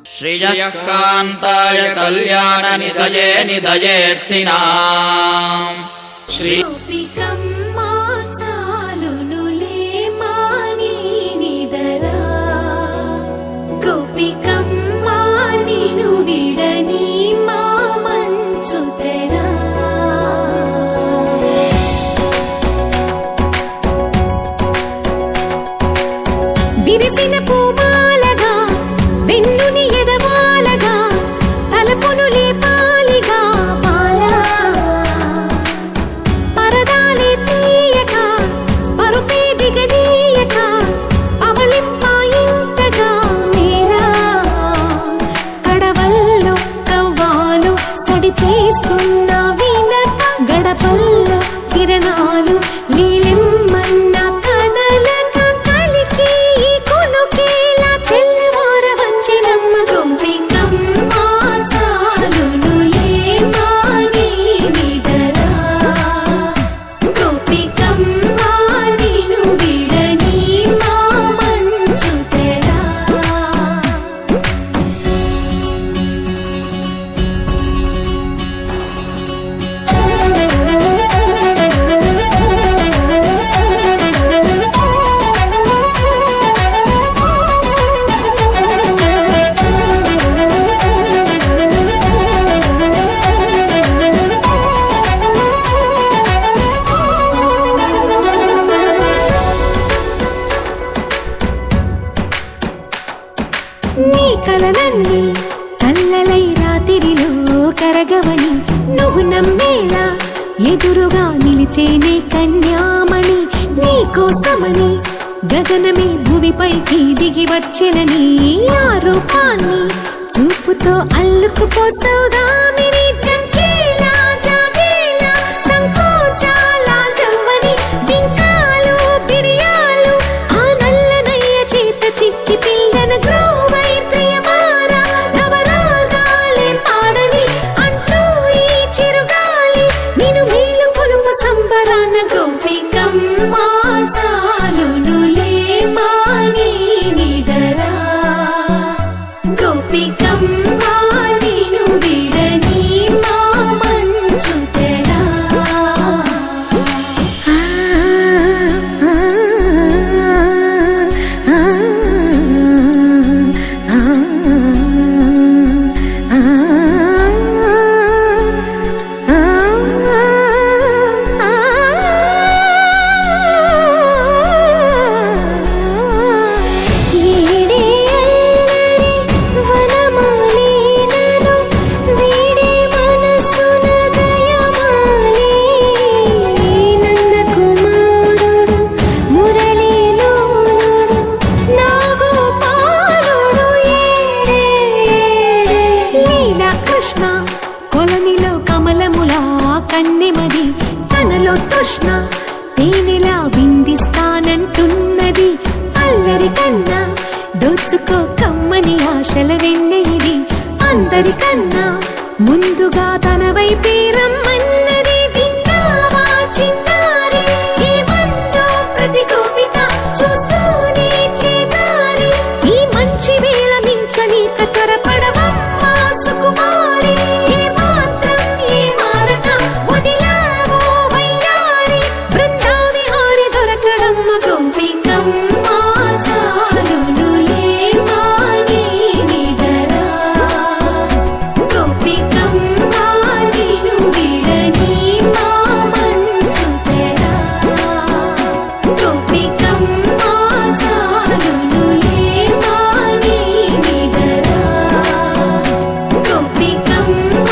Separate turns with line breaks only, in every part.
श्रियः कान्ताय कल्याणनिधये निधयेऽर्थिनाम् श्री
విరిసిన పూమాలగా వెన్నుని ఎదవాలగా తలపును లేపాలిగా బాలా పరదాలే తీయక పరుపే దిగనీయక అవలింపాయింతగా మీరా కడవల్లో కవ్వాలు సడి చేస్తున్న వీణత గడపల్లో కిరణాలు లీలెమ్మన్న కదలక కలికి కొనుకేలా తెల్లవార వంచినమ్మ గోపికమ్మ చాలునులే మాని నిదరా గోపికమ్మ నిను విడని మా మంచు తెరా నీ కలలన్నీ కల్లలై రాత్రిలో కరగవని నువ్వు నమ్మేలా ఎదురుగా నిలిచేనే కన్యామణి నీ కోసమని గగనమే భూమిపైకి దిగి వచ్చెనని ఆ రూపాన్ని చూపుతో అల్లుకుపోసౌదామిని జంకేలా జాగేలా సంకోచాల జవ్వని బింకాలు బిరియాలు ఆ నల్లనయ్య చేత చిక్కి పిల్లన గ్రోవై ప్రియమారా నవరాగాలే పాడని అంటూ ఈ చిరుగాలి నిన్ను మేలు కొలుపు సంబరాన గోపికమ్మ చాలునులే మాని నిదరా గోపికమ్మ నిను విడని మా మంచు తెరా ఈడే అల్లరి వనమాలినను వీడే మనసున దయమాలి నందకుమారుడు మురళీలోనుడు నాగోపాలుడు ఏడే లీలా కృష్ణ కొలనిలో కమలములా కన్నెమది తనలో తృష్ణ తేనెలా విందిస్తానంటున్నది అల్లరి కన్నా దోచుకో కమ్మని ఆశల వెన్నెయిది అందరికన్నా ముందుగా తన వైపే రమ్మన్నది విన్నావా చిన్నారి ఈ మందు ప్రతి గోపిక చూస్తూనే చేజారి ఈ మంచి వేళ మించని కతరపడవమ్మ సుకుమారి ఏ మాత్రం ఏ మారక వదిలావో వయ్యారి బృందావిహారి దొరకడమ్మ గోపికమ్మ చాలునులే మాని నిదరా గోపికమ్మ నిను విడని మా మంచు తెరా గోపికమ్మ చాలునులే మాని నిదరా గోపికమ్మ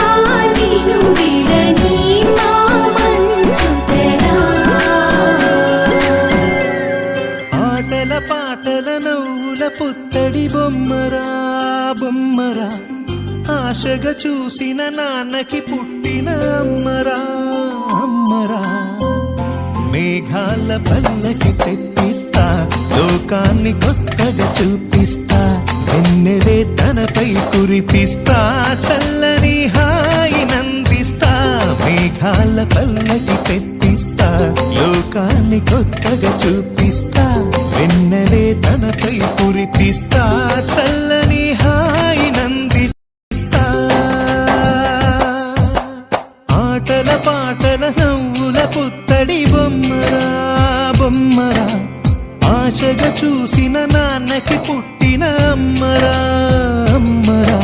నిను విడని మా మంచు తెరా
ఆటల పాటల నవ్వుల పుత్తడి బొమ్మరా బొమ్మరా ఆశగా చూసిన నాన్నకి పుట్టిన అమ్మరా అమ్మరా మేఘాల పల్లకి తెప్పిస్తా లోకాన్ని కొత్తగా చూపిస్తా వెన్నెలే తనపై కురిపిస్తా చల్లని హాయి నందిస్తా మేఘాల పల్లకి తెప్పిస్తా లోకాన్ని కొత్తగా చూపిస్తా వెన్నెలే తనపై కురిపిస్తా చల్లని హాయినందిస్తా ఆటల పాటల నవ్వుల పుత్తడి బొమ్మరా బొమ్మరా ఆశగా చూసిన నాన్నకి పుట్టిన అమ్మరా అమ్మరా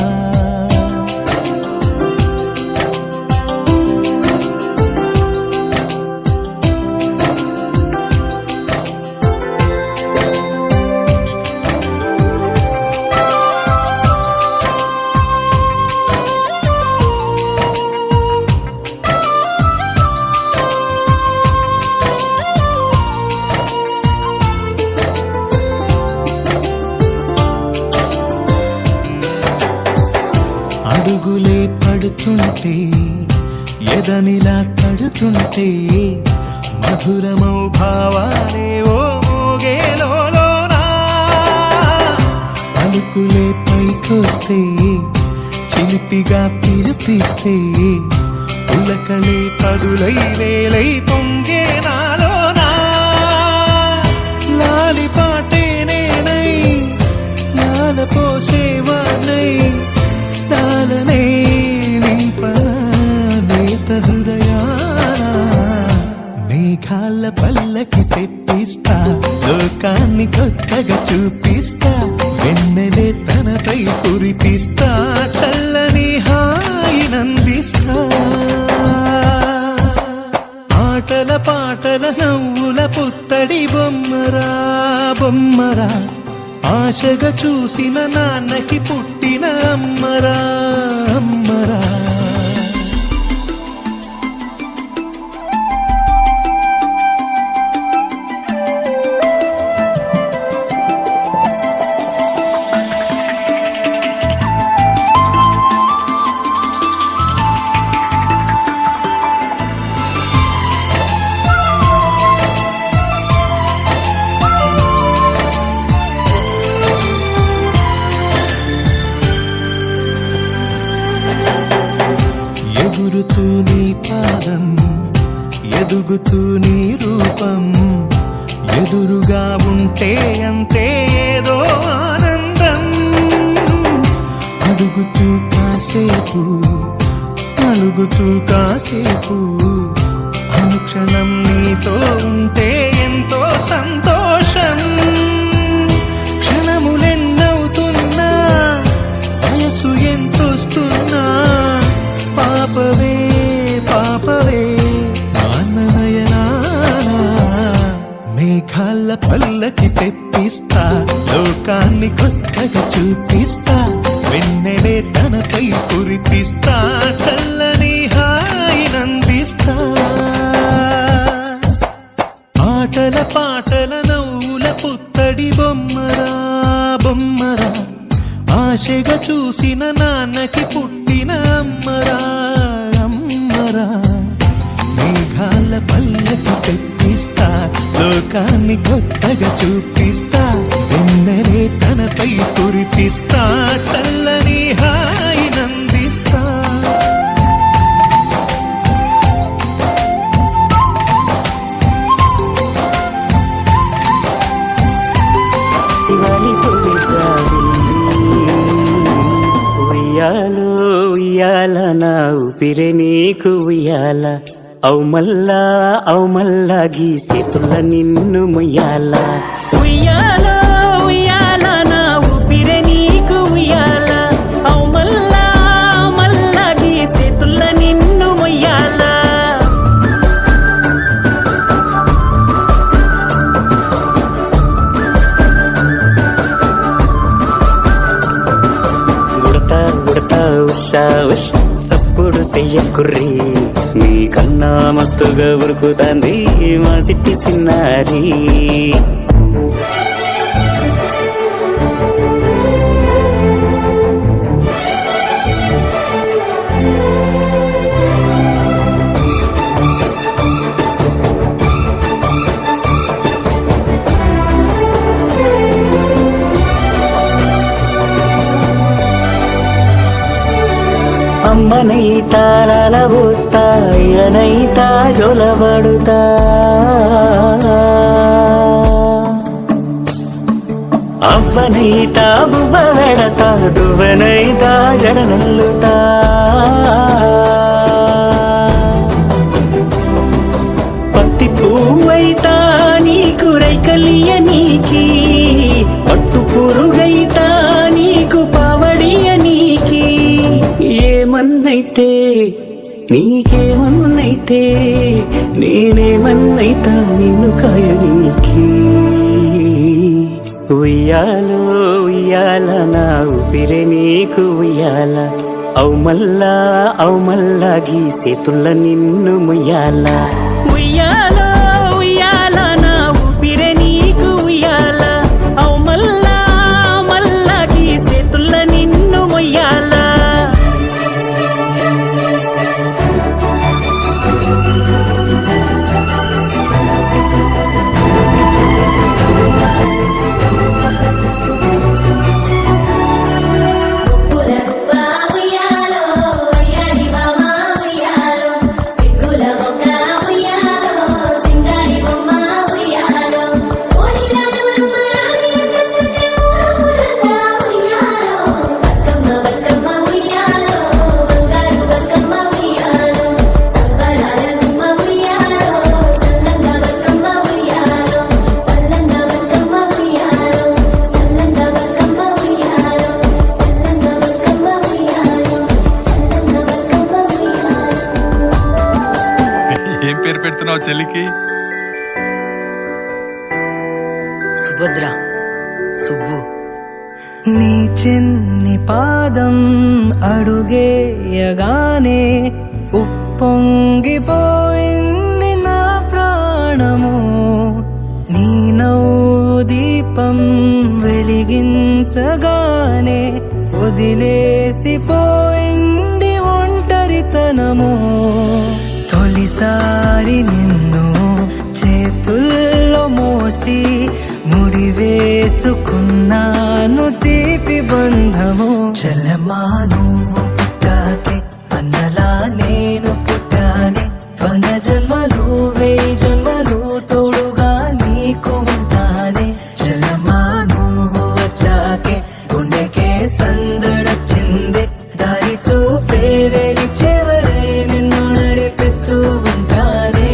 అడుగులే పడుతుంటే ఎదనిలా తడుతుంటే మధురమౌ భావాలే ఓ మోగేలోనా పలుకులే పైకొస్తే చిలిపిగా పిలిపిస్తే పులకలే పదులై వేలై పొంగే నాలోనా లాలి పాటే నేనై లాల పోసేవానై లాలనే నింపన నేత హృదయాన మేఘాల పల్లకి తెప్పిస్తా లోకాన్ని కొత్తగా చూపిస్తా వెన్నెలే తనపై కురిపిస్తా చల్లని హాయినందిస్తా ఆటల పాటల నవ్వుల పుత్తడి బొమ్మరా బొమ్మరా ఆశగా చూసిన నాన్నకి పుట్టిన అమ్మరా అమ్మరా ఎగురుతూ నీ పాదం ఎదుగుతూ నీ రూపం ఎదురుగా ఉంటే అంతే ఏదో ఆనందం అడుగుతూ కాసేపు అలుగుతూ కాసేపు అనుక్షణం నీతో ఉంటే ఎంతో సంతోషం క్షణములెన్నవుతున్నా వయసు ఎంతొస్తున్నా పాపవే పాపవే నాన్ననయనానా మేఘాల పల్లకి తెప్పిస్తా లోకాన్ని కొత్తగా చూపిస్తా వెన్నెలే తనపై కురిపిస్తా చల్లని హాయినందిస్తా ఆటల పాటల నవ్వుల పుత్తడి బొమ్మరా బొమ్మరా ఆశగా చూసిన నాన్నకి పుట్టిన అమ్మరా అమ్మరా మేఘాల పల్లకి తెప్పిస్తా లోకాన్ని కొత్తగా చూపిస్తా వెన్నెలే తనపై కురిపిస్తా చల్లని హాయినందిస్తా
ఉయ్యాలో ఉయ్యాల నా ఊపిరే నీకు ఉయ్యాల అవు మల్లా గీసేతుల నిన్ను ముయ్యాల ఉయ్యాలో ఉయ్యాల నా ఊపిరే నీకు ఉయ్యాల అవు మల్లా గీసేతుల నిన్ను ముయ్యాల ఉషా ఉష్ సప్పుడు చెయ్యకుర్రి నీ కన్నా మస్తుగా ఉరుకుతాంది మా సిట్టి సిన్నారి అమ్మనైతా లాలబోస్తా అయ్యనైతా జొలబడుతా గువ్వనైతా బువ్వ వెడతా దువ్వనైతా జడనల్లుతా పత్తి పువ్వైతా నీకు రైకలియ నీకి పట్టు పురుగైతా నీకు పావడియ నీకి ఏమన్నైతే నీకేమన్నైతే నేనేమన్నైతా నిన్ను కాయనీకి ఉయ్యాలో ఉయ్యాల నా ఊపిరే నీకు ఉయ్యాల అవు మల్లా గీసేతుల్ల నిన్ను ముయ్యాల ఉయ్యాలో ఉయ్యాల నా ఊపిరే నీకు ఉయ్యాల అవు మల్లా గీసేతుల్ల నిన్ను ముయ్యాల
గుప్పుల గుప్ప ఉయ్యాలో వయ్యారి మామ ఉయ్యాలో సిగ్గుల మొక్క ఉయ్యాలో సింగారి బొమ్మ ఉయ్యాలో ఓడిలా నవలమ్మ రాణి కసటే ఊరంతా ఉయ్యాలో బతుకమ్మ ఉయ్యాలో బంగారు బతుకమ్మ ఉయ్యాలో సంబరాల గుమ్మ ఉయ్యాలో సల్లంగా బతుకమ్మ ఉయ్యాలో సల్లంగా బతుకమ్మ ఉయ్యాలో సల్లంగా బతుకమ్మ ఉయ్యాలో సల్లంగా బతుకమ్మ ఉయ్యాలో సల్లంగా బతుకమ్మ ఉయ్యాలో.
ఏం పేరు పెడుతున్నావు చెల్లికి?
సుభద్ర సుబ్బు
నీ చిన్ని పాదం అడుగేయగానే ఉప్పొంగిపోయింది నా ప్రాణము నీ నవ్వు దీపం వెలిగించగానే వదిలేసిపోయింది ఒంటరితనము తొలిసారి నిన్ను చేతుల్లో మోసి ముడివేసుకున్నాను తీపి బంధము చలమా నువ్వు పుట్టాకే అన్నలా నేను పుట్టానే వన జన్మలు వేయి జన్మలు తోడుగా నీకు ఉంటానే చలమా నువ్వు వచ్చాకే గుండెకే సందడొచ్చిందే దారి చూపే వెలి చివరై నిన్ను నడిపిస్తూ ఉంటానే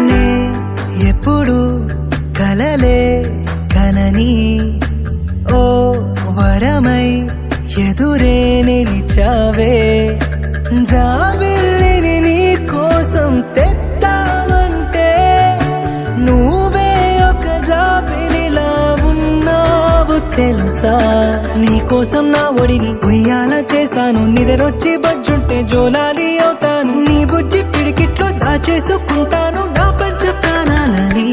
నే ఎప్పుడు కలలే కనని ఓ వరమై ఎదురే నిలిచావే జాబిల్లిని నీ కోసం తెత్తావంటే నువ్వే ఒక జాబిలిలా ఉన్నావు తెలుసా నీ కోసం నా ఒడిని ఉయ్యాల చేస్తాను నిద్రొచ్చి బజ్జుంటే జోలాలి అవుతాను నీ బుజ్జి పిడికిట్లో దాచేసుకుంటాను నా పంచ ప్రాణాలని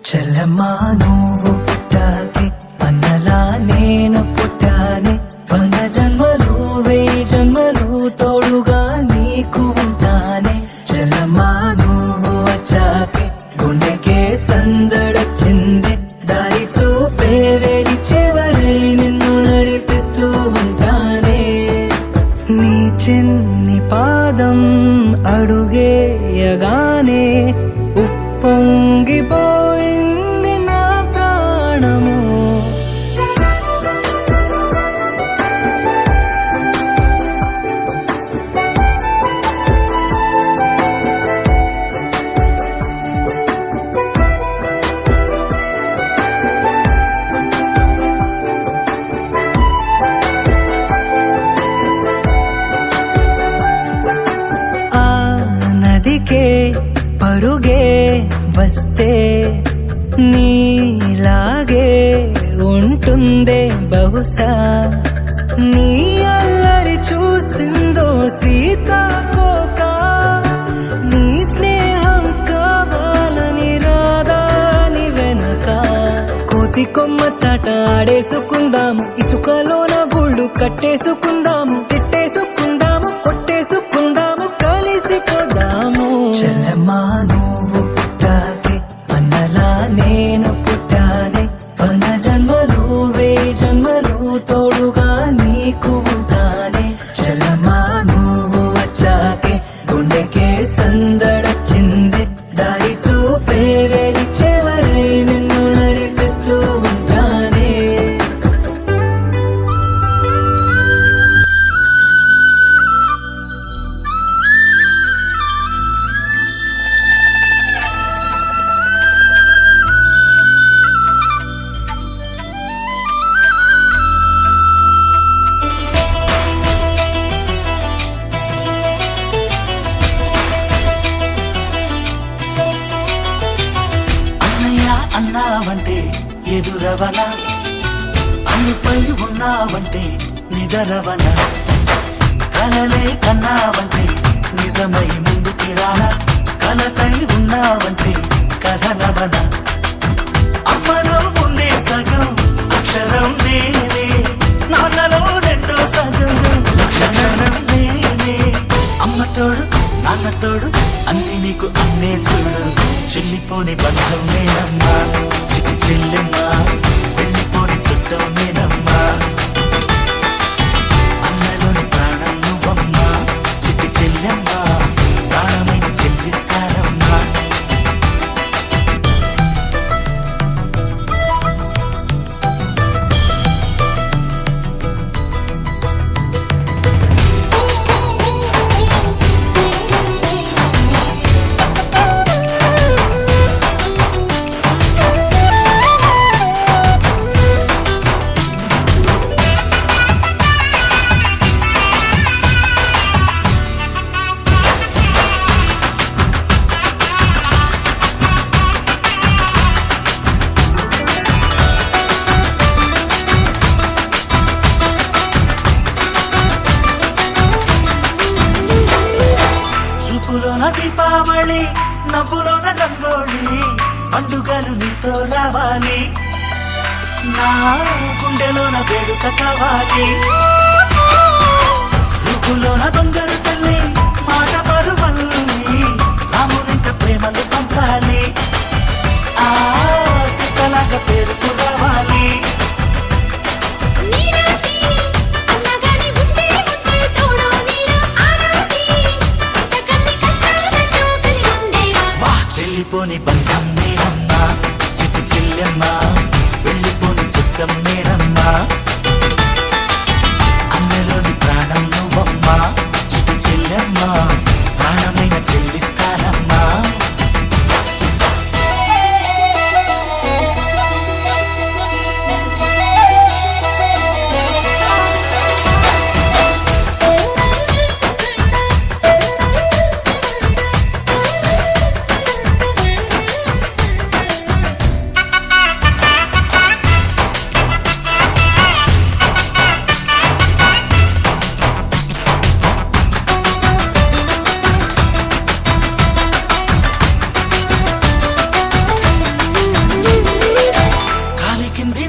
చల్లమ్మా నువ్వు పుట్టాకే అన్నలా నేను పుట్టానే వన జన్మలు వేయి జన్మలు తోడుగా నీకు ఉంటానే చల్లమ్మా నువ్వు వచ్చాకే గుండెకే సందడొచ్చిందే దారి చూపే వెలి చివరై నిన్ను నడిపిస్తూ ఉంటానే నీ చిన్ని పాదం అడుగేయగానే ఉప్పొంగిపోయింది నా ప్రాణము ఆ నదికే పరుగే వస్తే నీలాగే ఉంటుందే బహుశా నీ అల్లరి చూసిందో సీతాకోక నీ స్నేహం కావాలని రాదాని వెనక కోతి కొమ్మ చాట ఆడేసుకుందాము ఇసుకలోన గుళ్ళు కట్టేసుకుందాము తిట్టేసుకుందాము కొట్టేసుకుందాము కలిసిపోదాము
నిదురవన అన్నిపై ఉన్నావంటే నిదరవన కలలే కన్నావంటే నిజమై ముందుకి రానా కలతై ఉన్నావంటే కథనవన అమ్మలో ఉండే సగం అక్షరం నేనే నాన్నలో రెండో సగం లక్షణం నేనే అమ్మ తోడు నాన్న తోడు అన్ని నీకు అన్నే చూడు చెల్లిపోని బంధం నేనమ్మా చిటి చెల్లెమ్మా వెళ్ళిపోని చుట్టం నేనమ్మా అన్నలోని ప్రాణం నువ్వమ్మా చిటి చెల్లెమ్మా ప్రాణమైన చెల్లిస్తానమ్మా చూపులోన దీపావళి నవ్వులోన రంగోళి పండుగలు నీతో రావాలి నా గుండెలోన వేడుక కావాలి రూపులోన బంగారు తల్లి మాట పరువల్లి రామునింట ప్రేమలు పంచాలి ఆ సీతలాగా పేరుకు రావాలి వెళ్ళిపోని బంధం నేనమ్మా చిట్టి చెల్లెమ్మా వెళ్ళిపోని చుట్టం నేనమ్మా అన్నలోని ప్రాణం నువ్వమ్మా చిట్టి చెల్లెమ్మా ప్రాణమైన చెల్లిస్తానమ్మా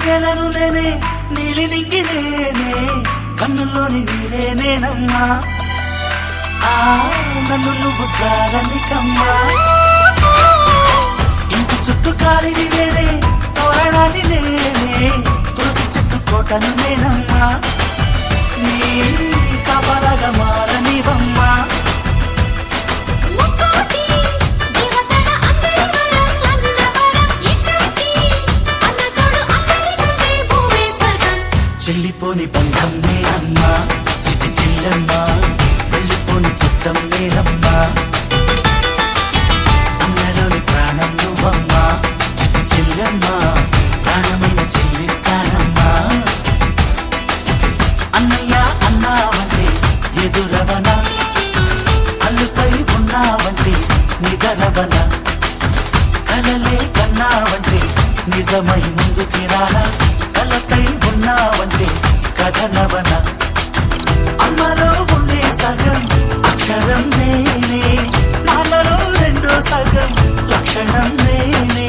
నేలను నేనే నీలి నింగి నేనే కన్నుల్లోని నీరే నేనమ్మా ఆ నన్ను నువ్వు జాలనికమ్మా ఇంటి చుట్టూ కాలిని నేనే తోరణాన్ని నేనే తులసి చెట్టు కోటను నేనమ్మా నీ కాపలాగా మారనివమ్మా చెల్లిపోని బంధం నేనమ్మా చిట్టి చెల్లెమ్మా వెళ్ళిపోని చుట్టం నేనమ్మా అన్నలోని ప్రాణం నువ్వమ్మా చిట్టి చెల్లెమ్మా ప్రాణమైన చెల్లిస్తానమ్మా అన్నయ్య అన్నావంటే ఎదురవన అల్లుపై ఉన్నావంటే నిదరవన కలలే కన్నావంటే నిజమై ముందుకి రానా కలతై ఉన్నావంటే కథనవన అమ్మలో ఉండే సగం అక్షరం నేనే నాన్నలో రెండో సగం లక్షణం నేనే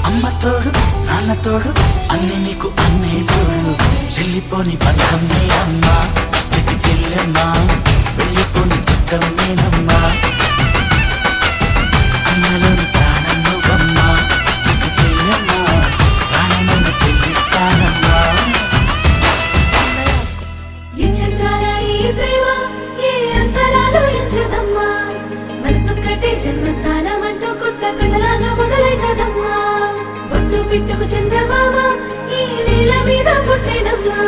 అమ్మ తోడు నాన్న తోడు అన్ని నీకు అన్నే చూడు చెల్లిపోని బంధం నేనమ్మా చిట్టి చెల్లెమ్మా వెళ్ళిపోని చుట్టం నేనమ్మా అన్నలోని ప్రాణం నువ్వమ్మా చిట్టి చెల్లెమ్మా ప్రాణమైన చెల్లిస్తానమ్మా
జన్మస్థానమంటూ కొత్త కథలాగా మొదలైతదమ్మా ఒట్టు పిట్టుకు చందమామ ఈ నేల మీద పుట్టేనమ్మా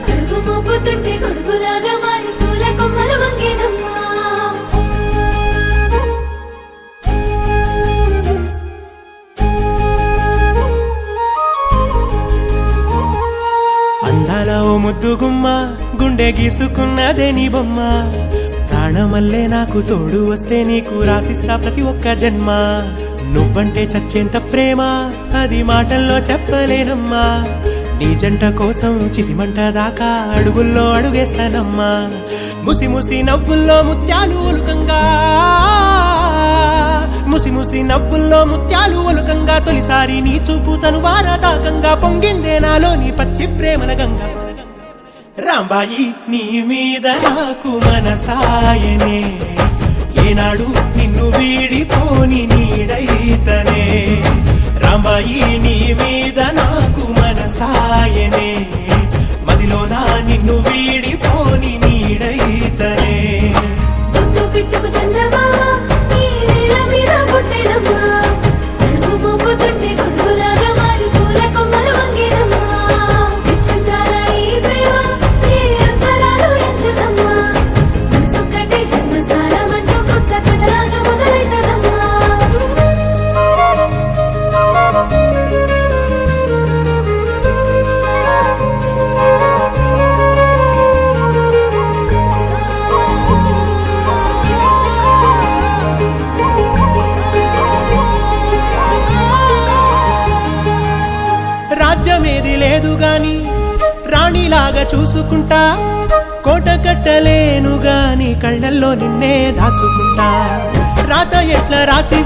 అడుగు మోపుతుంటే గొడుగులాగా మారి పూల కొమ్మలు వంగేనమ్మా
అందాల ఓ ముద్దు గుమ్మ గుండె గీసుకున్నదే నీ బొమ్మ ప్రాణమల్లే నాకు తోడు వస్తే నీకు రాసిస్తా ప్రతి ఒక్క జన్మ నువ్వంటే చచ్చేంత ప్రేమ అది మాటల్లో చెప్పలేనమ్మా నీ జంట కోసం చితిమంట దాకా అడుగుల్లో అడుగేస్తానమ్మా ముసి ముసి నవ్వుల్లో ముత్యాలు ఒలుకంగా ముసి ముసి నవ్వుల్లో ముత్యాలు ఒలుకంగా తొలిసారి నీ చూపు తను వారదాకంగా పొంగిందే నాలో నీ పచ్చి ప్రేమల గంగా రాంబాయి నీ మీద నాకు మనసాయనే ఏనాడు నిన్ను వీడిపోని నీడైతనే రాంబాయి నీ మీద నాకు మనసాయనే మదిలోన నిన్ను వీడిపోని నీడైతనే
బొట్టు పిట్టుకు చందమామ ఈ నేల మీద పుట్టేనమ్మా అడుగు మోపుతుంటే గొడుగులాగా మారి పూల కొమ్మలు వంగేనమ్మా విచిత్రాల ఈ ప్రేమ ఏ అంతరాలు ఎంచదమ్మా మనసొక్కటే జన్మస్థానం అంటూ కొత్త కథలాగా మొదలైతదమ్మా
రాజ్యమేది లేదు గాని రాణిలాగా చూసుకుంటా కోట కట్టలేను గాని కళ్ళల్లో నిన్నే దాచుకుంటా రాత ఎట్లా రాసి